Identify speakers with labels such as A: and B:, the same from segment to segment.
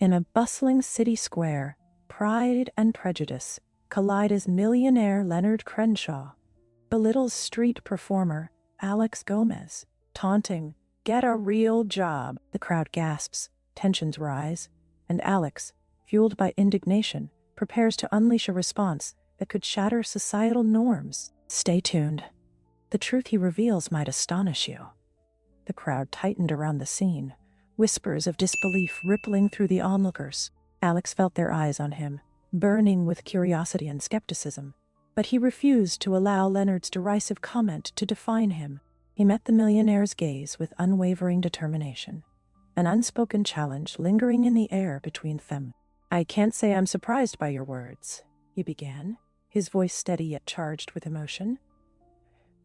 A: In a bustling city square, pride and prejudice collide as millionaire Leonard Crenshaw belittles street performer Alex Gomez, taunting, "Get a real job." The crowd gasps, tensions rise, and Alex, fueled by indignation, prepares to unleash a response that could shatter societal norms. Stay tuned. The truth he reveals might astonish you. The crowd tightened around the scene, whispers of disbelief rippling through the onlookers. Alex felt their eyes on him, burning with curiosity and skepticism, but he refused to allow Leonard's derisive comment to define him. He met the millionaire's gaze with unwavering determination, an unspoken challenge lingering in the air between them. "I can't say I'm surprised by your words," he began, his voice steady yet charged with emotion.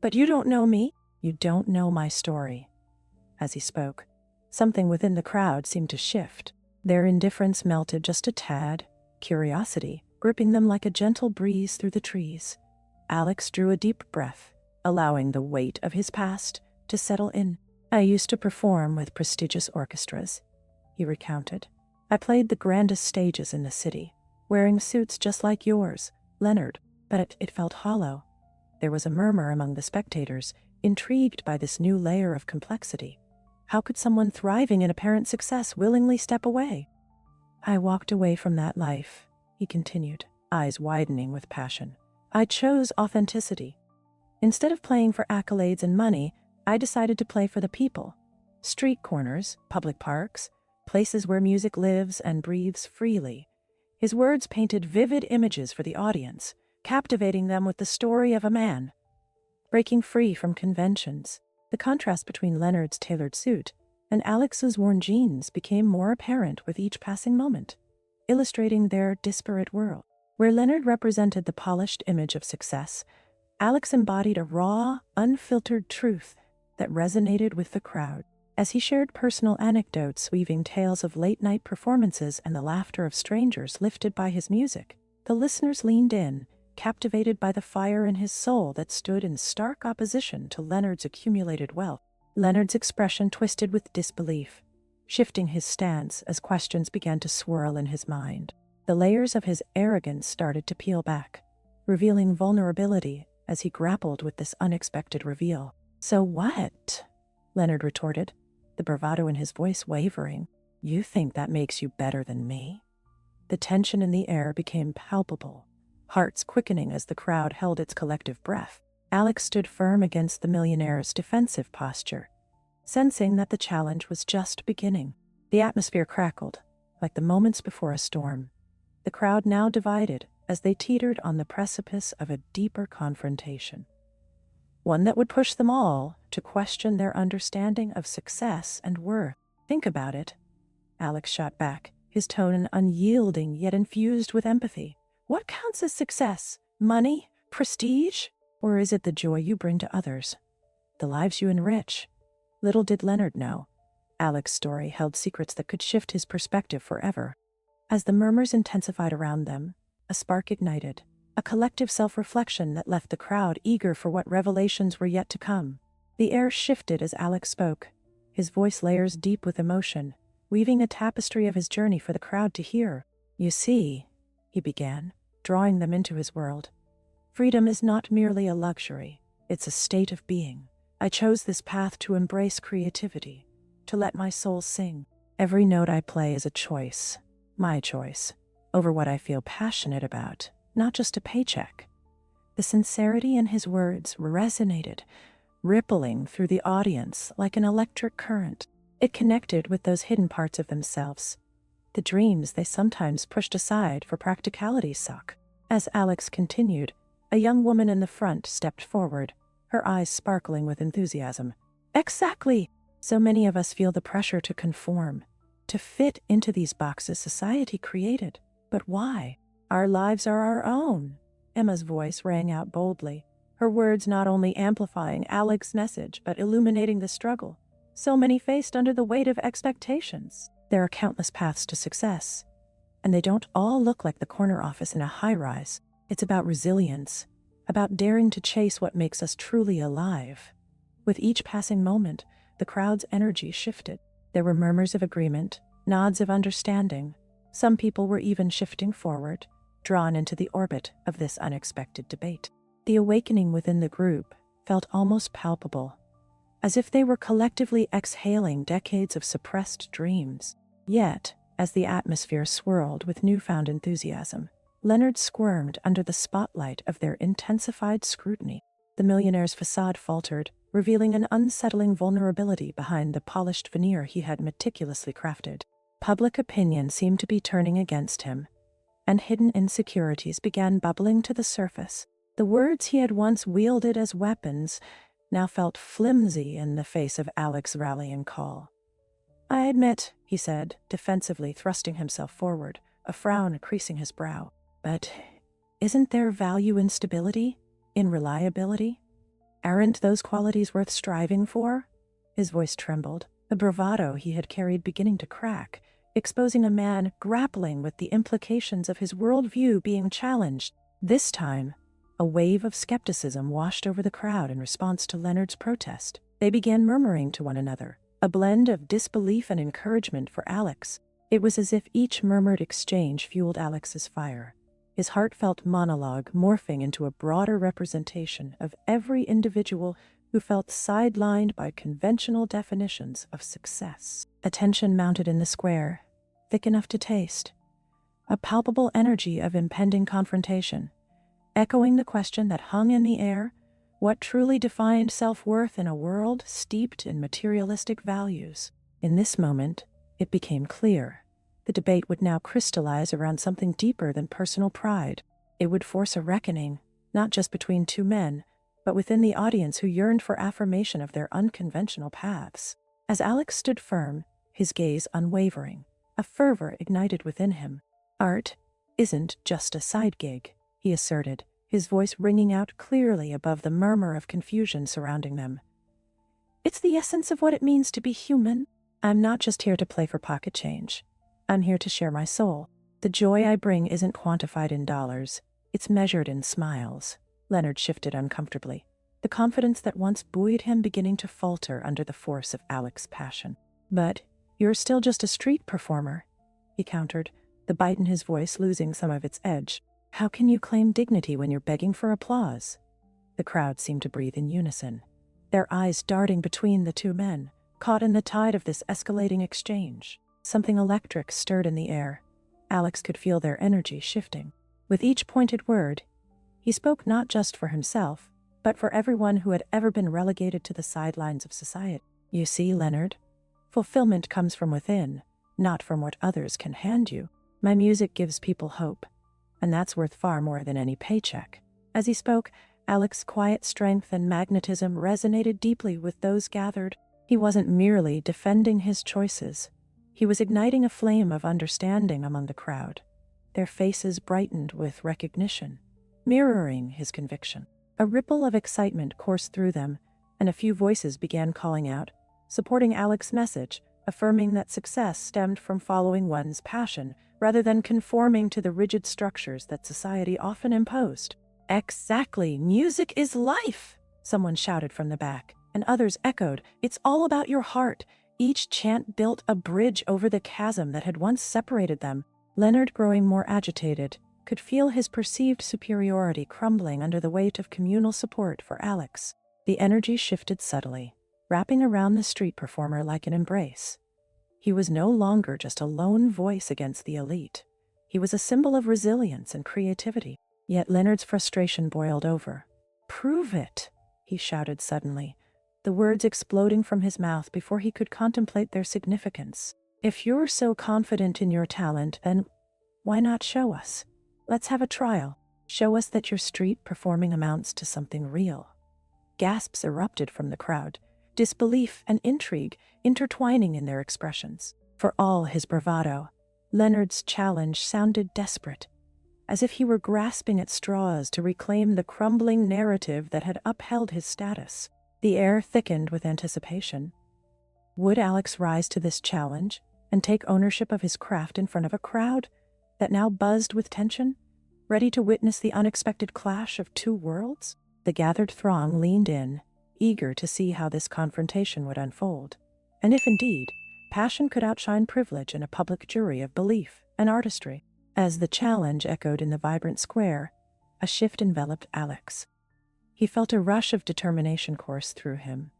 A: "But you don't know me. You don't know my story." As he spoke, something within the crowd seemed to shift. Their indifference melted just a tad, curiosity gripping them like a gentle breeze through the trees. Alex drew a deep breath, allowing the weight of his past to settle in. "I used to perform with prestigious orchestras," he recounted. "I played the grandest stages in the city, wearing suits just like yours, Leonard, but it felt hollow." There was a murmur among the spectators, intrigued by this new layer of complexity. How could someone thriving in apparent success willingly step away? "I walked away from that life," he continued, eyes widening with passion. "I chose authenticity. Instead of playing for accolades and money, I decided to play for the people. Street corners, public parks, places where music lives and breathes freely." His words painted vivid images for the audience, captivating them with the story of a man breaking free from conventions. The contrast between Leonard's tailored suit and Alex's worn jeans became more apparent with each passing moment, illustrating their disparate world. Where Leonard represented the polished image of success, Alex embodied a raw, unfiltered truth that resonated with the crowd. As he shared personal anecdotes, weaving tales of late-night performances and the laughter of strangers lifted by his music, the listeners leaned in, captivated by the fire in his soul that stood in stark opposition to Leonard's accumulated wealth. Leonard's expression twisted with disbelief, shifting his stance as questions began to swirl in his mind. The layers of his arrogance started to peel back, revealing vulnerability as he grappled with this unexpected reveal. "So what?" Leonard retorted, the bravado in his voice wavering. "You think that makes you better than me?" The tension in the air became palpable, hearts quickening as the crowd held its collective breath. Alex stood firm against the millionaire's defensive posture, sensing that the challenge was just beginning. The atmosphere crackled, like the moments before a storm. The crowd now divided as they teetered on the precipice of a deeper confrontation, one that would push them all to question their understanding of success and worth. "Think about it," Alex shot back, his tone unyielding yet infused with empathy. "What counts as success? Money? Prestige? Or is it the joy you bring to others? The lives you enrich?" Little did Leonard know, Alex's story held secrets that could shift his perspective forever. As the murmurs intensified around them, a spark ignited, a collective self-reflection that left the crowd eager for what revelations were yet to come. The air shifted as Alex spoke, his voice layers deep with emotion, weaving a tapestry of his journey for the crowd to hear. "You see," he began, drawing them into his world, "freedom is not merely a luxury, it's a state of being. I chose this path to embrace creativity, to let my soul sing. Every note I play is a choice, my choice, over what I feel passionate about, not just a paycheck." The sincerity in his words resonated, rippling through the audience like an electric current. It connected with those hidden parts of themselves, the dreams they sometimes pushed aside for practicality's sake. As Alex continued, a young woman in the front stepped forward, her eyes sparkling with enthusiasm. "Exactly! So many of us feel the pressure to conform, to fit into these boxes society created. But why? Our lives are our own." Emma's voice rang out boldly, her words not only amplifying Alex's message but illuminating the struggle so many faced under the weight of expectations. "There are countless paths to success, and they don't all look like the corner office in a high-rise. It's about resilience, about daring to chase what makes us truly alive." With each passing moment, the crowd's energy shifted. There were murmurs of agreement, nods of understanding, Some people were even shifting forward, drawn into the orbit of this unexpected debate. The awakening within the group felt almost palpable, as if they were collectively exhaling decades of suppressed dreams. Yet, as the atmosphere swirled with newfound enthusiasm, Leonard squirmed under the spotlight of their intensified scrutiny. The millionaire's facade faltered, revealing an unsettling vulnerability behind the polished veneer he had meticulously crafted. Public opinion seemed to be turning against him, and hidden insecurities began bubbling to the surface. The words he had once wielded as weapons now felt flimsy in the face of Alex's rallying call. "I admit," he said, defensively thrusting himself forward, a frown creasing his brow. "But isn't there value in stability? In reliability? Aren't those qualities worth striving for?" His voice trembled, the bravado he had carried beginning to crack, exposing a man grappling with the implications of his worldview being challenged. This time, a wave of skepticism washed over the crowd in response to Leonard's protest. They began murmuring to one another, a blend of disbelief and encouragement for Alex. It was as if each murmured exchange fueled Alex's fire, his heartfelt monologue morphing into a broader representation of every individual who felt sidelined by conventional definitions of success. Attention mounted in the square, thick enough to taste, a palpable energy of impending confrontation, echoing the question that hung in the air: what truly defined self-worth in a world steeped in materialistic values? In this moment, it became clear. The debate would now crystallize around something deeper than personal pride. It would force a reckoning, not just between two men, but within the audience who yearned for affirmation of their unconventional paths. As Alex stood firm, his gaze unwavering, a fervor ignited within him. "Art isn't just a side gig," he asserted, his voice ringing out clearly above the murmur of confusion surrounding them. "It's the essence of what it means to be human. I'm not just here to play for pocket change. I'm here to share my soul. The joy I bring isn't quantified in dollars. It's measured in smiles." Leonard shifted uncomfortably, the confidence that once buoyed him beginning to falter under the force of Alex's passion. "But you're still just a street performer," he countered, the bite in his voice losing some of its edge. "How can you claim dignity when you're begging for applause?" The crowd seemed to breathe in unison, their eyes darting between the two men, caught in the tide of this escalating exchange. Something electric stirred in the air. Alex could feel their energy shifting. With each pointed word, he spoke not just for himself, but for everyone who had ever been relegated to the sidelines of society. "You see, Leonard, fulfillment comes from within, not from what others can hand you. My music gives people hope, and that's worth far more than any paycheck." As he spoke, Alex's quiet strength and magnetism resonated deeply with those gathered. He wasn't merely defending his choices. He was igniting a flame of understanding among the crowd. Their faces brightened with recognition, mirroring his conviction. A ripple of excitement coursed through them, and a few voices began calling out, supporting Alex's message, affirming that success stemmed from following one's passion rather than conforming to the rigid structures that society often imposed. "Exactly! Music is life!" someone shouted from the back, and others echoed, "It's all about your heart." Each chant built a bridge over the chasm that had once separated them. Leonard, growing more agitated, could feel his perceived superiority crumbling under the weight of communal support for Alex. The energy shifted subtly, wrapping around the street performer like an embrace. He was no longer just a lone voice against the elite. He was a symbol of resilience and creativity. Yet Leonard's frustration boiled over. "Prove it!" he shouted suddenly, the words exploding from his mouth before he could contemplate their significance. "If you're so confident in your talent, then why not show us? Let's have a trial. Show us that your street performing amounts to something real." Gasps erupted from the crowd, disbelief and intrigue intertwining in their expressions. For all his bravado, Leonard's challenge sounded desperate, as if he were grasping at straws to reclaim the crumbling narrative that had upheld his status. The air thickened with anticipation. Would Alex rise to this challenge and take ownership of his craft in front of a crowd that now buzzed with tension, ready to witness the unexpected clash of two worlds? The gathered throng leaned in, eager to see how this confrontation would unfold, and if indeed passion could outshine privilege in a public jury of belief. and artistry. As the challenge echoed in the vibrant square, a shift enveloped Alex. He felt a rush of determination course through him.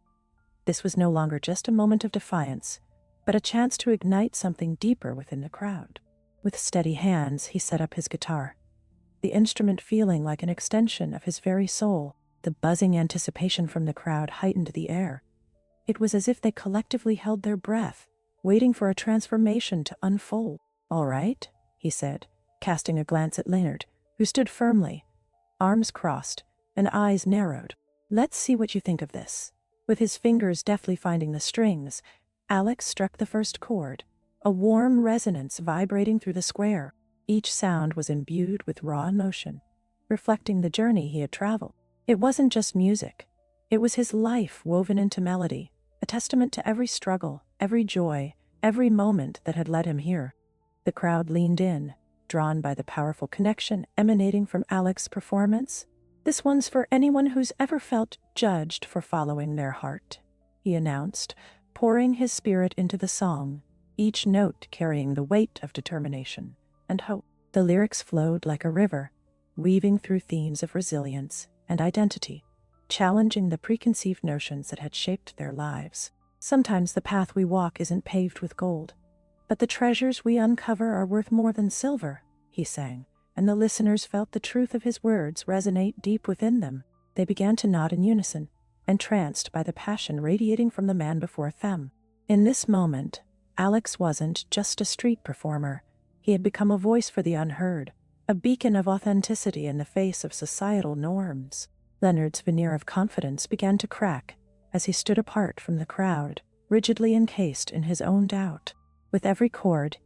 A: This was no longer just a moment of defiance, but a chance to ignite something deeper within the crowd. With steady hands, he set up his guitar, the instrument feeling like an extension of his very soul. The buzzing anticipation from the crowd heightened the air. It was as if they collectively held their breath, waiting for a transformation to unfold. "All right," he said, casting a glance at Leonard, who stood firmly, arms crossed and eyes narrowed. "Let's see what you think of this." With his fingers deftly finding the strings, Alex struck the first chord, a warm resonance vibrating through the square. Each sound was imbued with raw emotion, reflecting the journey he had traveled. It wasn't just music. It was his life woven into melody, a testament to every struggle, every joy, every moment that had led him here. The crowd leaned in, drawn by the powerful connection emanating from Alex's performance. "This one's for anyone who's ever felt judged for following their heart," he announced, pouring his spirit into the song, each note carrying the weight of determination and hope. The lyrics flowed like a river, weaving through themes of resilience and identity, challenging the preconceived notions that had shaped their lives. "Sometimes the path we walk isn't paved with gold, but the treasures we uncover are worth more than silver," he sang, and the listeners felt the truth of his words resonate deep within them. They began to nod in unison, entranced by the passion radiating from the man before them. In this moment, Alex wasn't just a street performer. He had become a voice for the unheard, a beacon of authenticity in the face of societal norms. Leonard's veneer of confidence began to crack as he stood apart from the crowd, rigidly encased in his own doubt. With every chord,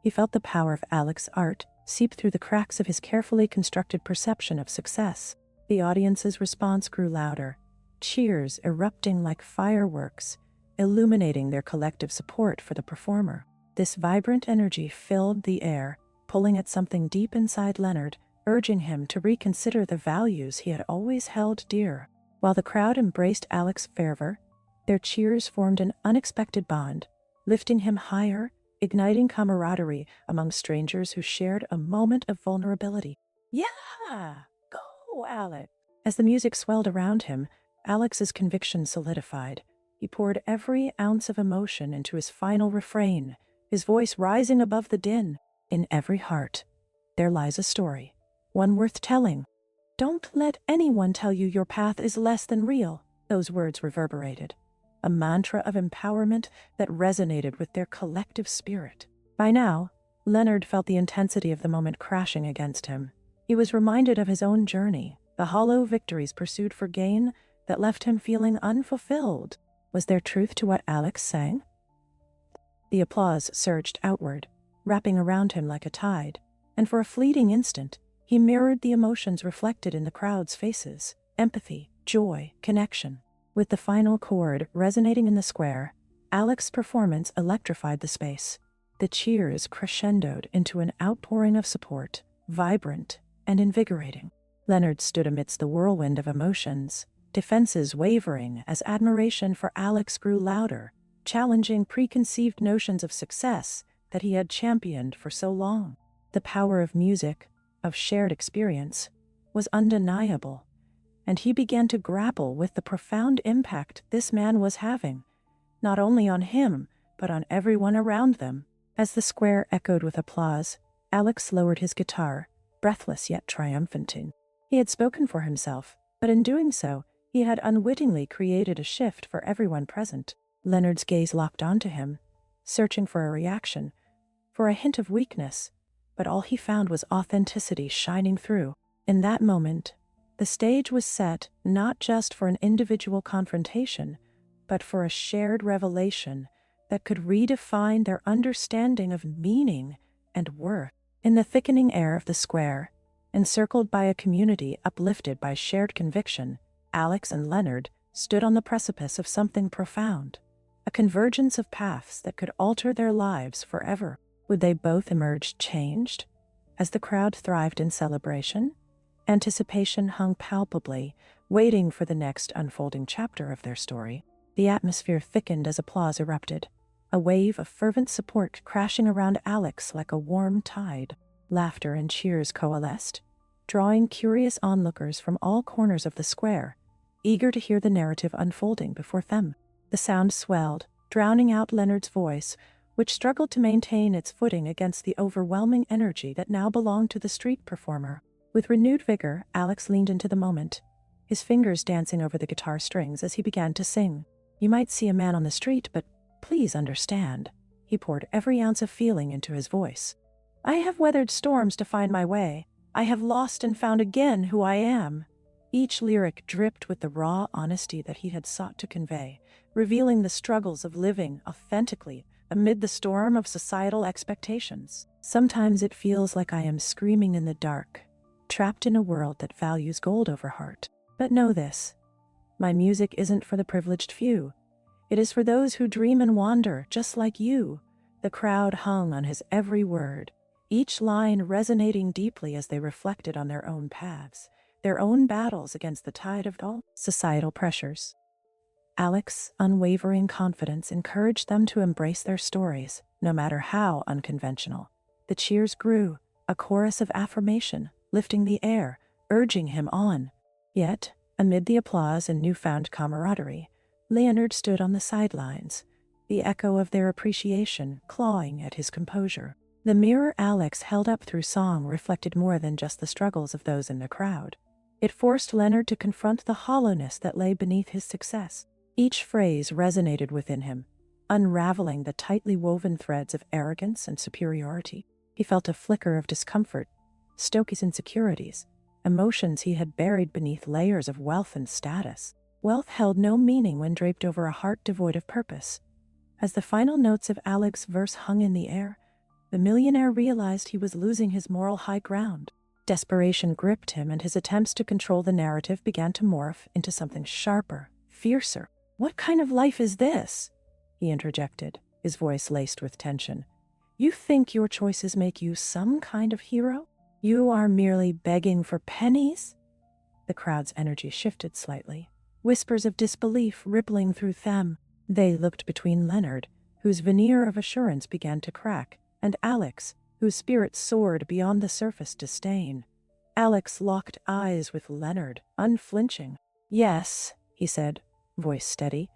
A: he felt the power of Alex's art seep through the cracks of his carefully constructed perception of success. The audience's response grew louder, cheers erupting like fireworks, illuminating their collective support for the performer. This vibrant energy filled the air, pulling at something deep inside Leonard, urging him to reconsider the values he had always held dear. While the crowd embraced Alex's fervor, their cheers formed an unexpected bond, lifting him higher, igniting camaraderie among strangers who shared a moment of vulnerability. "Yeah! Go, Alex!" As the music swelled around him, Alex's conviction solidified. He poured every ounce of emotion into his final refrain, his voice rising above the din. "In every heart, there lies a story, one worth telling. Don't let anyone tell you your path is less than real." Those words reverberated, a mantra of empowerment that resonated with their collective spirit. By now, Leonard felt the intensity of the moment crashing against him. He was reminded of his own journey, the hollow victories pursued for gain that left him feeling unfulfilled. Was there truth to what Alex sang? The applause surged outward, wrapping around him like a tide, and for a fleeting instant, he mirrored the emotions reflected in the crowd's faces: empathy, joy, connection. With the final chord resonating in the square, Alex's performance electrified the space. The cheers crescendoed into an outpouring of support, vibrant and invigorating. Leonard stood amidst the whirlwind of emotions, defenses wavering as admiration for Alex grew louder, challenging preconceived notions of success that he had championed for so long. The power of music, of shared experience, was undeniable, and he began to grapple with the profound impact this man was having, not only on him, but on everyone around them. As the square echoed with applause, Alex lowered his guitar, breathless yet triumphant. He had spoken for himself, but in doing so, he had unwittingly created a shift for everyone present. Leonard's gaze locked onto him, searching for a reaction, for a hint of weakness, but all he found was authenticity shining through. In that moment, the stage was set not just for an individual confrontation, but for a shared revelation that could redefine their understanding of meaning and worth. In the thickening air of the square, encircled by a community uplifted by shared conviction, Alex and Leonard stood on the precipice of something profound, a convergence of paths that could alter their lives forever. Would they both emerge changed? As the crowd thrived in celebration, anticipation hung palpably, waiting for the next unfolding chapter of their story. The atmosphere thickened as applause erupted, a wave of fervent support crashing around Alex like a warm tide. Laughter and cheers coalesced, drawing curious onlookers from all corners of the square, eager to hear the narrative unfolding before them. The sound swelled, drowning out Leonard's voice, which struggled to maintain its footing against the overwhelming energy that now belonged to the street performer. With renewed vigor, Alex leaned into the moment, his fingers dancing over the guitar strings as he began to sing. "You might see a man on the street, but please understand." He poured every ounce of feeling into his voice. "I have weathered storms to find my way. I have lost and found again who I am." Each lyric dripped with the raw honesty that he had sought to convey, revealing the struggles of living authentically amid the storm of societal expectations. "Sometimes it feels like I am screaming in the dark, trapped in a world that values gold over heart. But know this, my music isn't for the privileged few. It is for those who dream and wander, just like you." The crowd hung on his every word, each line resonating deeply as they reflected on their own paths, their own battles against the tide of all societal pressures. Alex's unwavering confidence encouraged them to embrace their stories, no matter how unconventional. The cheers grew, a chorus of affirmation, lifting the air, urging him on. Yet, amid the applause and newfound camaraderie, Leonard stood on the sidelines, the echo of their appreciation clawing at his composure. The mirror Alex held up through song reflected more than just the struggles of those in the crowd. It forced Leonard to confront the hollowness that lay beneath his success. Each phrase resonated within him, unraveling the tightly woven threads of arrogance and superiority. He felt a flicker of discomfort, stoke his insecurities, emotions he had buried beneath layers of wealth and status. Wealth held no meaning when draped over a heart devoid of purpose. As the final notes of Alex's verse hung in the air, the millionaire realized he was losing his moral high ground. Desperation gripped him, and his attempts to control the narrative began to morph into something sharper, fiercer. "What kind of life is this?" he interjected, his voice laced with tension. "You think your choices make you some kind of hero? You are merely begging for pennies?" The crowd's energy shifted slightly, whispers of disbelief rippling through them. They looked between Leonard, whose veneer of assurance began to crack, and Alex, whose spirit soared beyond the surface disdain. Alex locked eyes with Leonard, unflinching. "Yes," he said, voice steady.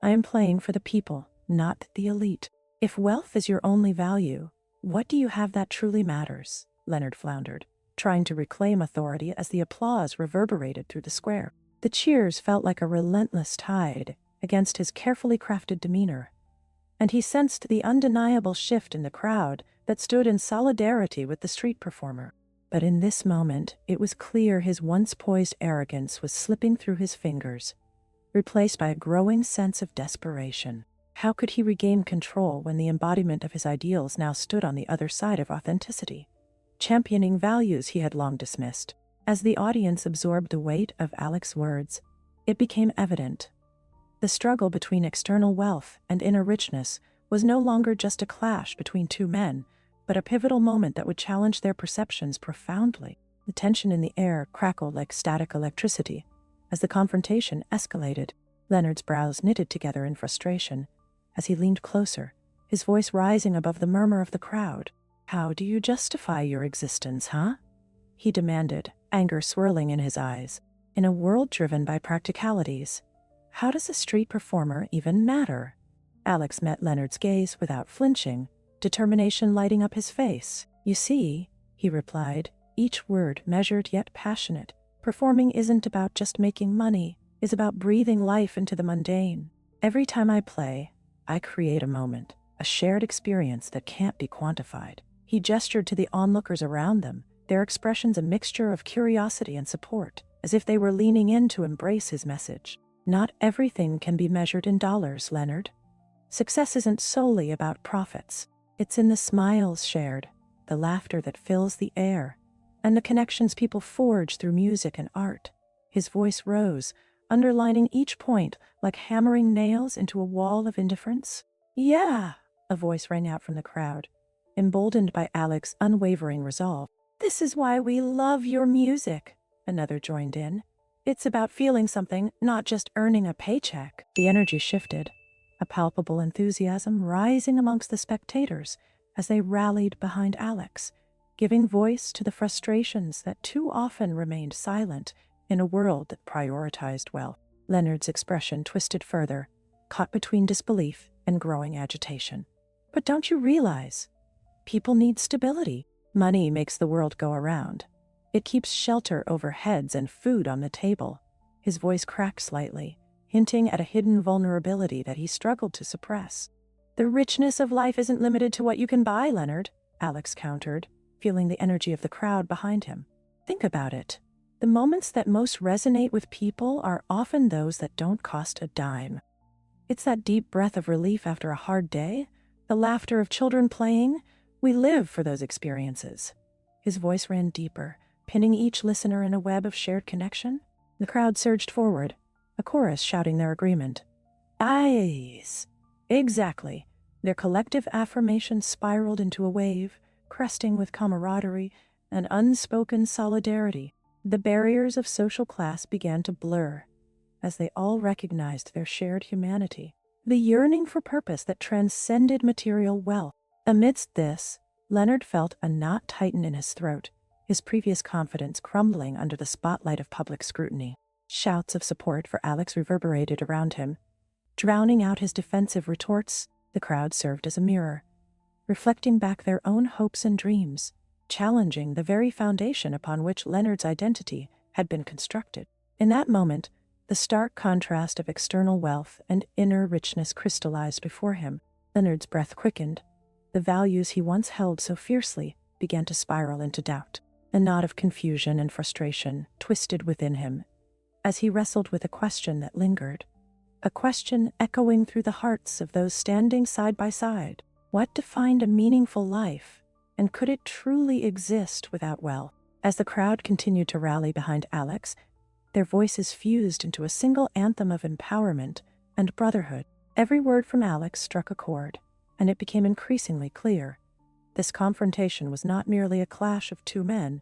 A: "I am playing for the people, not the elite. If wealth is your only value, what do you have that truly matters?" Leonard floundered, trying to reclaim authority as the applause reverberated through the square. The cheers felt like a relentless tide against his carefully crafted demeanor, and he sensed the undeniable shift in the crowd that stood in solidarity with the street performer. But in this moment, it was clear his once poised arrogance was slipping through his fingers, replaced by a growing sense of desperation. How could he regain control when the embodiment of his ideals now stood on the other side of authenticity, championing values he had long dismissed? As the audience absorbed the weight of Alex's words, it became evident. The struggle between external wealth and inner richness was no longer just a clash between two men, but a pivotal moment that would challenge their perceptions profoundly. The tension in the air crackled like static electricity. As the confrontation escalated, Leonard's brows knitted together in frustration. As he leaned closer, his voice rising above the murmur of the crowd. "How do you justify your existence, huh?" he demanded, anger swirling in his eyes. "In a world driven by practicalities, how does a street performer even matter?" Alex met Leonard's gaze without flinching, determination lighting up his face. "You see," he replied, each word measured yet passionate, "performing isn't about just making money, it's about breathing life into the mundane. Every time I play, I create a moment, a shared experience that can't be quantified." He gestured to the onlookers around them, their expressions a mixture of curiosity and support, as if they were leaning in to embrace his message. "Not everything can be measured in dollars, Leonard. Success isn't solely about profits. It's in the smiles shared, the laughter that fills the air, and the connections people forge through music and art." His voice rose, underlining each point like hammering nails into a wall of indifference. "Yeah," a voice rang out from the crowd, emboldened by Alex's unwavering resolve. "This is why we love your music," another joined in. "It's about feeling something, not just earning a paycheck." The energy shifted, a palpable enthusiasm rising amongst the spectators as they rallied behind Alex, giving voice to the frustrations that too often remained silent in a world that prioritized wealth. Leonard's expression twisted further, caught between disbelief and growing agitation. But don't you realize? People need stability. Money makes the world go around. It keeps shelter over heads and food on the table. His voice cracked slightly, hinting at a hidden vulnerability that he struggled to suppress. The richness of life isn't limited to what you can buy, Leonard, Alex countered, feeling the energy of the crowd behind him. Think about it. The moments that most resonate with people are often those that don't cost a dime. It's that deep breath of relief after a hard day, the laughter of children playing. We live for those experiences. His voice ran deeper, pinning each listener in a web of shared connection. The crowd surged forward, a chorus shouting their agreement. Amaze! Exactly. Their collective affirmation spiraled into a wave, cresting with camaraderie and unspoken solidarity. The barriers of social class began to blur, as they all recognized their shared humanity, the yearning for purpose that transcended material wealth. Amidst this, Leonard felt a knot tighten in his throat, his previous confidence crumbling under the spotlight of public scrutiny. Shouts of support for Alex reverberated around him. Drowning out his defensive retorts, the crowd served as a mirror, reflecting back their own hopes and dreams, challenging the very foundation upon which Leonard's identity had been constructed. In that moment, the stark contrast of external wealth and inner richness crystallized before him. Leonard's breath quickened. The values he once held so fiercely began to spiral into doubt. A knot of confusion and frustration twisted within him as he wrestled with a question that lingered, a question echoing through the hearts of those standing side by side. What defined a meaningful life, and could it truly exist without wealth? As the crowd continued to rally behind Alex, their voices fused into a single anthem of empowerment and brotherhood. Every word from Alex struck a chord, and it became increasingly clear. This confrontation was not merely a clash of two men,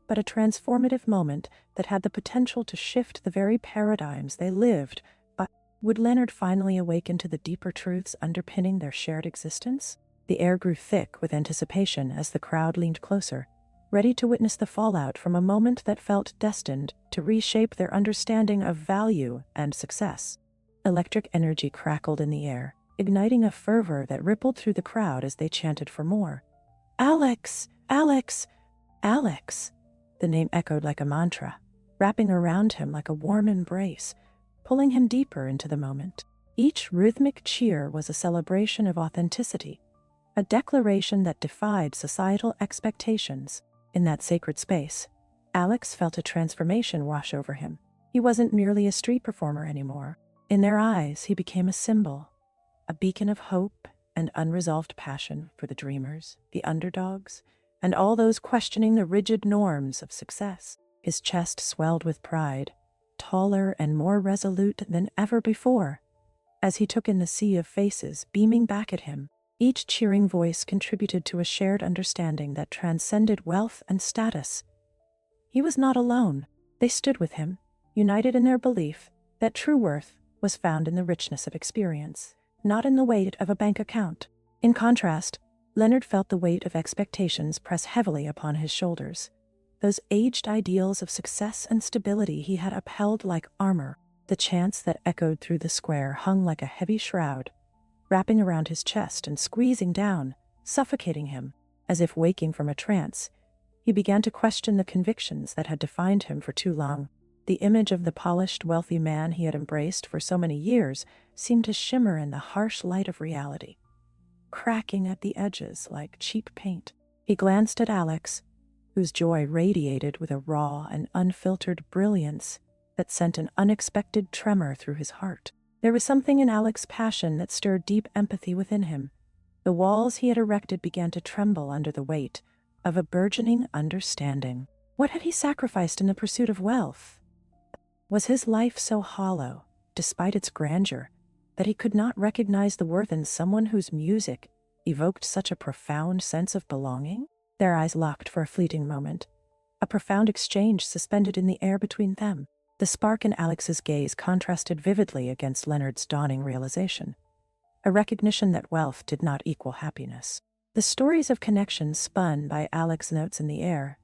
A: but a transformative moment that had the potential to shift the very paradigms they lived by. Would Leonard finally awaken to the deeper truths underpinning their shared existence? The air grew thick with anticipation as the crowd leaned closer, ready to witness the fallout from a moment that felt destined to reshape their understanding of value and success. Electric energy crackled in the air, igniting a fervor that rippled through the crowd as they chanted for more. Alex! Alex! Alex! The name echoed like a mantra, wrapping around him like a warm embrace, pulling him deeper into the moment. Each rhythmic cheer was a celebration of authenticity, a declaration that defied societal expectations. In that sacred space, Alex felt a transformation wash over him. He wasn't merely a street performer anymore. In their eyes, he became a symbol, a beacon of hope and unresolved passion for the dreamers, the underdogs, and all those questioning the rigid norms of success. His chest swelled with pride, taller and more resolute than ever before, as he took in the sea of faces beaming back at him. Each cheering voice contributed to a shared understanding that transcended wealth and status. He was not alone. They stood with him, united in their belief that true worth was found in the richness of experience, not in the weight of a bank account. In contrast, Leonard felt the weight of expectations press heavily upon his shoulders. Those aged ideals of success and stability he had upheld like armor. The chants that echoed through the square hung like a heavy shroud, wrapping around his chest and squeezing down, suffocating him. As if waking from a trance, he began to question the convictions that had defined him for too long. The image of the polished, wealthy man he had embraced for so many years seemed to shimmer in the harsh light of reality, cracking at the edges like cheap paint. He glanced at Alex, whose joy radiated with a raw and unfiltered brilliance that sent an unexpected tremor through his heart. There was something in Alex's passion that stirred deep empathy within him. The walls he had erected began to tremble under the weight of a burgeoning understanding. What had he sacrificed in the pursuit of wealth? Was his life so hollow, despite its grandeur, that he could not recognize the worth in someone whose music evoked such a profound sense of belonging? Their eyes locked for a fleeting moment, a profound exchange suspended in the air between them. The spark in Alex's gaze contrasted vividly against Leonard's dawning realization. a recognition that wealth did not equal happiness. The stories of connection spun by Alex's notes in the air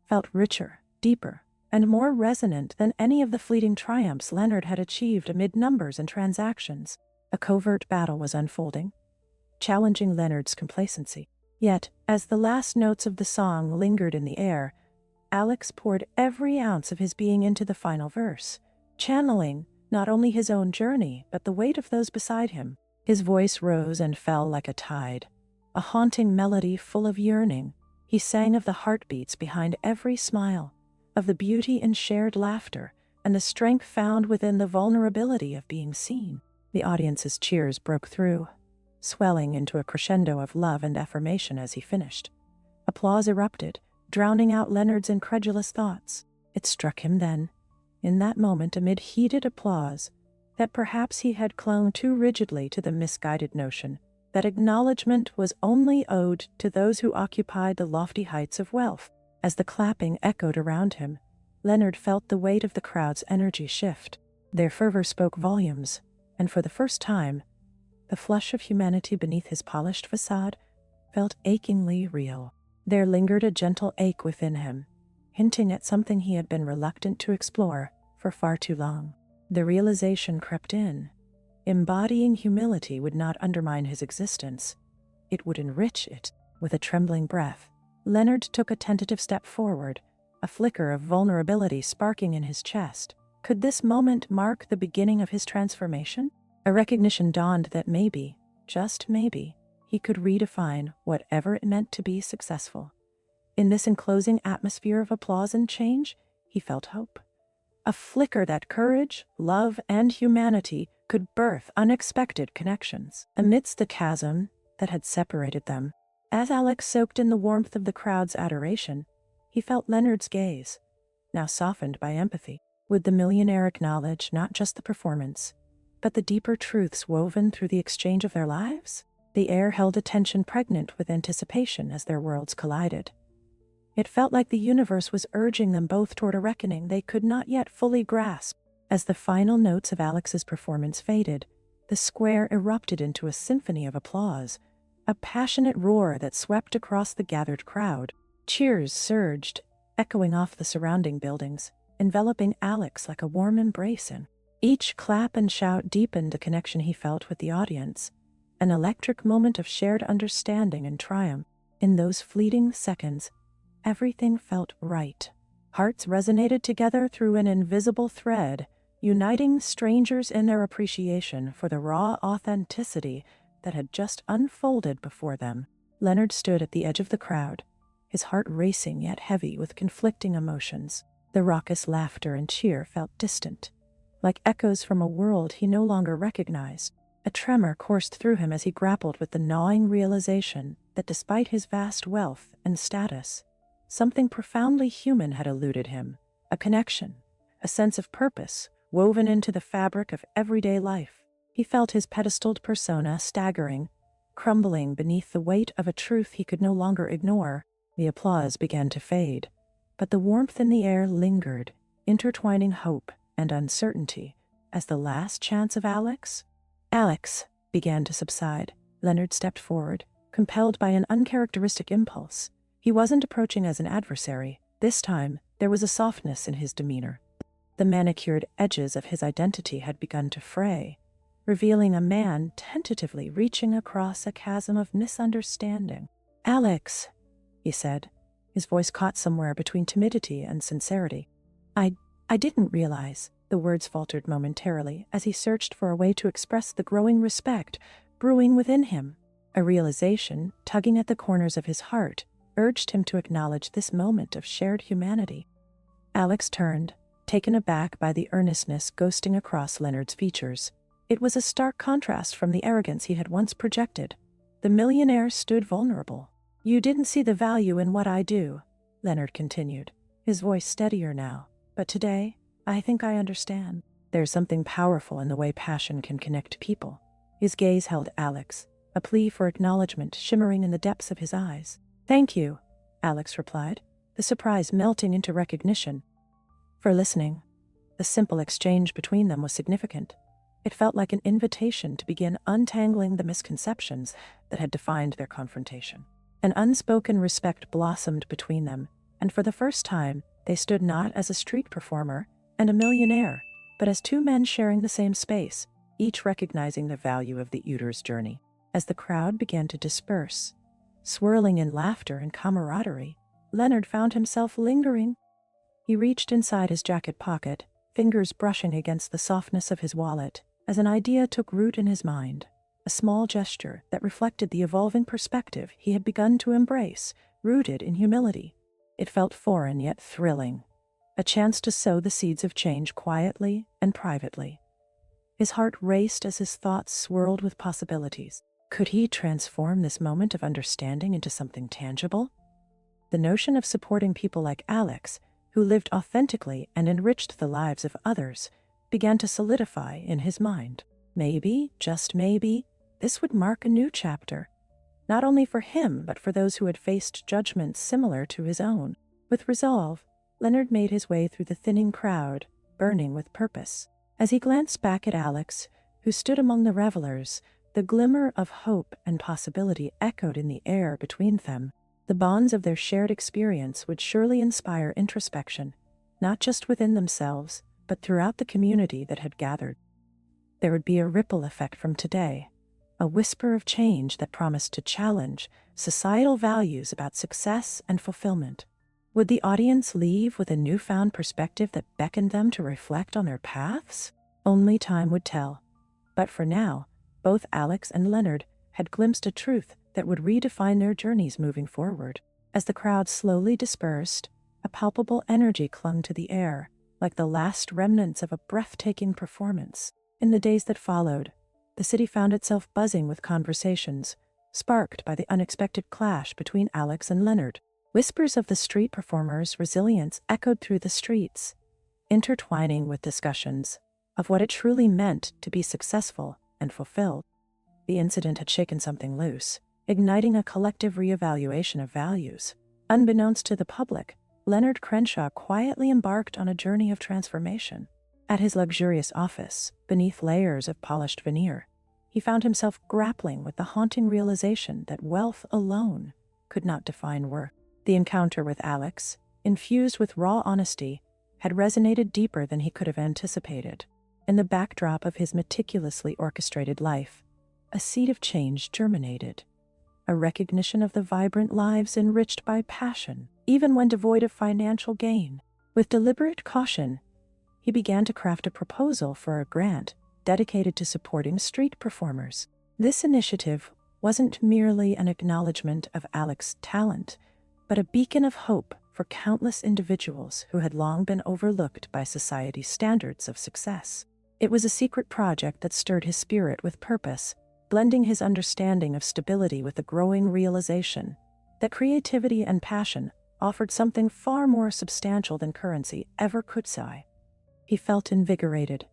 A: felt richer, deeper, and more resonant than any of the fleeting triumphs Leonard had achieved amid numbers and transactions. A covert battle was unfolding, challenging Leonard's complacency. Yet, as the last notes of the song lingered in the air, Alex poured every ounce of his being into the final verse, channeling not only his own journey, but the weight of those beside him. His voice rose and fell like a tide, a haunting melody full of yearning. He sang of the heartbeats behind every smile, of the beauty in shared laughter, and the strength found within the vulnerability of being seen. The audience's cheers broke through, swelling into a crescendo of love and affirmation as he finished. Applause erupted, drowning out Leonard's incredulous thoughts. It struck him then, in that moment amid heated applause, that perhaps he had clung too rigidly to the misguided notion that acknowledgement was only owed to those who occupied the lofty heights of wealth. As the clapping echoed around him, Leonard felt the weight of the crowd's energy shift. Their fervor spoke volumes, and for the first time, the flush of humanity beneath his polished facade felt achingly real. There lingered a gentle ache within him, hinting at something he had been reluctant to explore for far too long. The realization crept in. Embodying humility would not undermine his existence. It would enrich it. With a trembling breath, Leonard took a tentative step forward, a flicker of vulnerability sparking in his chest. Could this moment mark the beginning of his transformation? A recognition dawned that maybe, just maybe, he could redefine whatever it meant to be successful. In this enclosing atmosphere of applause and change, he felt hope. A flicker that courage, love, and humanity could birth unexpected connections amidst the chasm that had separated them. As Alex soaked in the warmth of the crowd's adoration, he felt Leonard's gaze, now softened by empathy. Would the millionaire acknowledge not just the performance, but the deeper truths woven through the exchange of their lives? The air held a tension pregnant with anticipation as their worlds collided. It felt like the universe was urging them both toward a reckoning they could not yet fully grasp. As the final notes of Alex's performance faded, the square erupted into a symphony of applause, a passionate roar that swept across the gathered crowd. Cheers surged, echoing off the surrounding buildings, enveloping Alex like a warm embrace. Each clap and shout deepened the connection he felt with the audience, an electric moment of shared understanding and triumph. In those fleeting seconds, everything felt right. Hearts resonated together through an invisible thread, uniting strangers in their appreciation for the raw authenticity that had just unfolded before them. Leonard stood at the edge of the crowd, his heart racing yet heavy with conflicting emotions. The raucous laughter and cheer felt distant, like echoes from a world he no longer recognized. A tremor coursed through him as he grappled with the gnawing realization that despite his vast wealth and status, something profoundly human had eluded him, a connection, a sense of purpose woven into the fabric of everyday life. He felt his pedestaled persona staggering, crumbling beneath the weight of a truth he could no longer ignore. The applause began to fade, but the warmth in the air lingered, intertwining hope and uncertainty as the last chance of Alex began to subside. Leonard stepped forward, compelled by an uncharacteristic impulse. He wasn't approaching as an adversary. This time, there was a softness in his demeanor. The manicured edges of his identity had begun to fray, revealing a man tentatively reaching across a chasm of misunderstanding. "Alex," he said, his voice caught somewhere between timidity and sincerity. I didn't realize," the words faltered momentarily as he searched for a way to express the growing respect brewing within him. A realization, tugging at the corners of his heart, urged him to acknowledge this moment of shared humanity. Alex turned, taken aback by the earnestness ghosting across Leonard's features. It was a stark contrast from the arrogance he had once projected. The millionaire stood vulnerable. "You didn't see the value in what I do," Leonard continued, his voice steadier now. "But today, I think I understand. There's something powerful in the way passion can connect people." His gaze held Alex, a plea for acknowledgement shimmering in the depths of his eyes. "Thank you," Alex replied, the surprise melting into recognition. "For listening." The simple exchange between them was significant. It felt like an invitation to begin untangling the misconceptions that had defined their confrontation. An unspoken respect blossomed between them, and for the first time, they stood not as a street performer and a millionaire, but as two men sharing the same space, each recognizing the value of the Uter's journey. As the crowd began to disperse, swirling in laughter and camaraderie, Leonard found himself lingering. He reached inside his jacket pocket, fingers brushing against the softness of his wallet, as an idea took root in his mind, a small gesture that reflected the evolving perspective he had begun to embrace, rooted in humility. It felt foreign yet thrilling, a chance to sow the seeds of change quietly and privately. His heart raced as his thoughts swirled with possibilities. Could he transform this moment of understanding into something tangible? The notion of supporting people like Alex, who lived authentically and enriched the lives of others, began to solidify in his mind. Maybe, just maybe, this would mark a new chapter, not only for him but for those who had faced judgments similar to his own. With resolve, Leonard made his way through the thinning crowd, burning with purpose. As he glanced back at Alex, who stood among the revelers, the glimmer of hope and possibility echoed in the air between them. The bonds of their shared experience would surely inspire introspection, not just within themselves, but throughout the community that had gathered. There would be a ripple effect from today, a whisper of change that promised to challenge societal values about success and fulfillment. Would the audience leave with a newfound perspective that beckoned them to reflect on their paths? Only time would tell. But for now, both Alex and Leonard had glimpsed a truth that would redefine their journeys moving forward. As the crowd slowly dispersed, a palpable energy clung to the air, like the last remnants of a breathtaking performance. In the days that followed, the city found itself buzzing with conversations, sparked by the unexpected clash between Alex and Leonard. Whispers of the street performers' resilience echoed through the streets, intertwining with discussions of what it truly meant to be successful and fulfilled. The incident had shaken something loose, igniting a collective reevaluation of values. Unbeknownst to the public, Leonard Crenshaw quietly embarked on a journey of transformation. At his luxurious office, beneath layers of polished veneer, he found himself grappling with the haunting realization that wealth alone could not define worth. The encounter with Alex, infused with raw honesty, had resonated deeper than he could have anticipated. In the backdrop of his meticulously orchestrated life, a seed of change germinated, a recognition of the vibrant lives enriched by passion, even when devoid of financial gain. With deliberate caution, he began to craft a proposal for a grant dedicated to supporting street performers. This initiative wasn't merely an acknowledgement of Alex's talent, but a beacon of hope for countless individuals who had long been overlooked by society's standards of success. It was a secret project that stirred his spirit with purpose, blending his understanding of stability with the growing realization that creativity and passion offered something far more substantial than currency ever could say. He felt invigorated,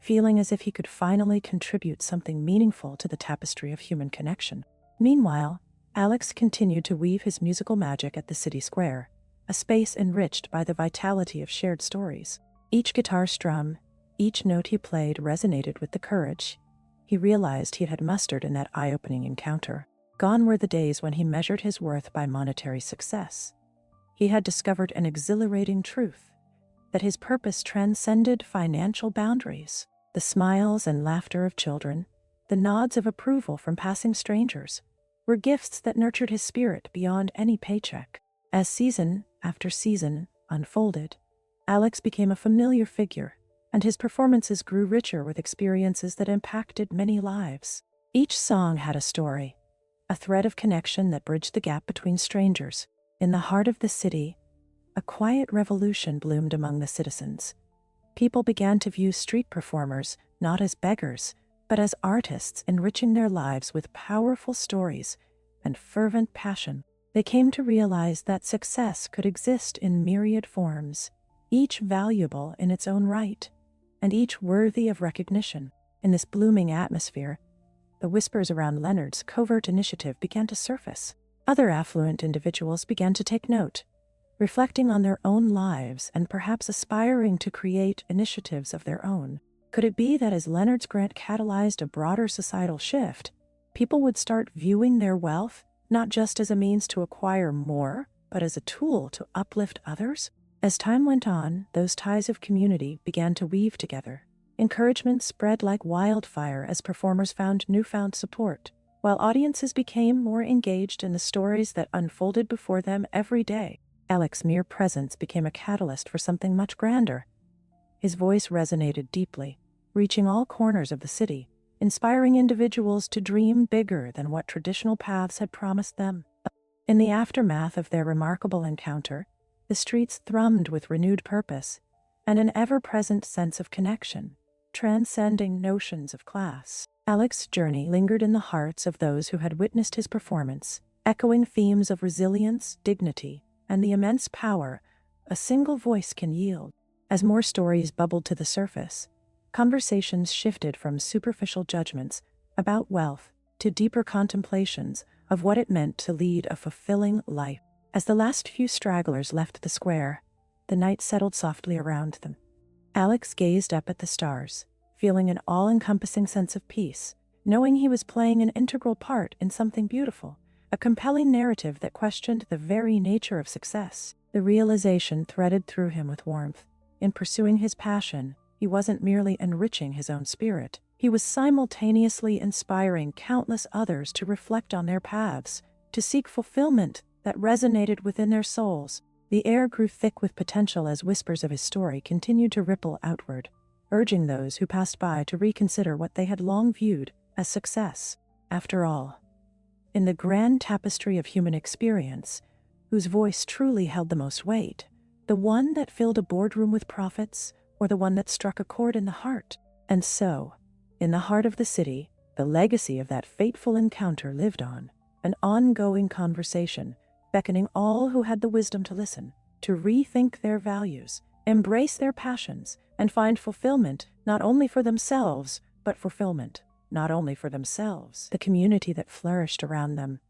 A: feeling as if he could finally contribute something meaningful to the tapestry of human connection. Meanwhile, Alex continued to weave his musical magic at the city square, a space enriched by the vitality of shared stories. Each guitar strum, each note he played resonated with the courage he realized he had mustered in that eye-opening encounter. Gone were the days when he measured his worth by monetary success. He had discovered an exhilarating truth, that his purpose transcended financial boundaries. The smiles and laughter of children, the nods of approval from passing strangers, were gifts that nurtured his spirit beyond any paycheck. As season after season unfolded, Alex became a familiar figure, and his performances grew richer with experiences that impacted many lives. Each song had a story, a thread of connection that bridged the gap between strangers. In the heart of the city, a quiet revolution bloomed among the citizens. People began to view street performers not as beggars, but as artists enriching their lives with powerful stories and fervent passion. They came to realize that success could exist in myriad forms, each valuable in its own right, and each worthy of recognition. In this blooming atmosphere, the whispers around Leonard's covert initiative began to surface. Other affluent individuals began to take note, reflecting on their own lives and perhaps aspiring to create initiatives of their own. Could it be that as Leonard's grant catalyzed a broader societal shift, people would start viewing their wealth not just as a means to acquire more, but as a tool to uplift others? As time went on, those ties of community began to weave together. Encouragement spread like wildfire as performers found newfound support, while audiences became more engaged in the stories that unfolded before them every day. Alex's mere presence became a catalyst for something much grander. His voice resonated deeply, reaching all corners of the city, inspiring individuals to dream bigger than what traditional paths had promised them. In the aftermath of their remarkable encounter, the streets thrummed with renewed purpose and an ever-present sense of connection, transcending notions of class. Alex's journey lingered in the hearts of those who had witnessed his performance, echoing themes of resilience, dignity, and the immense power a single voice can yield. As more stories bubbled to the surface, conversations shifted from superficial judgments about wealth to deeper contemplations of what it meant to lead a fulfilling life. As the last few stragglers left the square, the night settled softly around them. Alex gazed up at the stars, feeling an all-encompassing sense of peace, knowing he was playing an integral part in something beautiful, a compelling narrative that questioned the very nature of success. The realization threaded through him with warmth. In pursuing his passion, he wasn't merely enriching his own spirit, he was simultaneously inspiring countless others to reflect on their paths, to seek fulfillment that resonated within their souls. The air grew thick with potential as whispers of his story continued to ripple outward, urging those who passed by to reconsider what they had long viewed as success. After all, in the grand tapestry of human experience, whose voice truly held the most weight, the one that filled a boardroom with prophets, or the one that struck a chord in the heart? And so, in the heart of the city, the legacy of that fateful encounter lived on, an ongoing conversation, beckoning all who had the wisdom to listen, to rethink their values, embrace their passions, and find fulfillment not only for themselves, but fulfillment not only for themselves. The community that flourished around them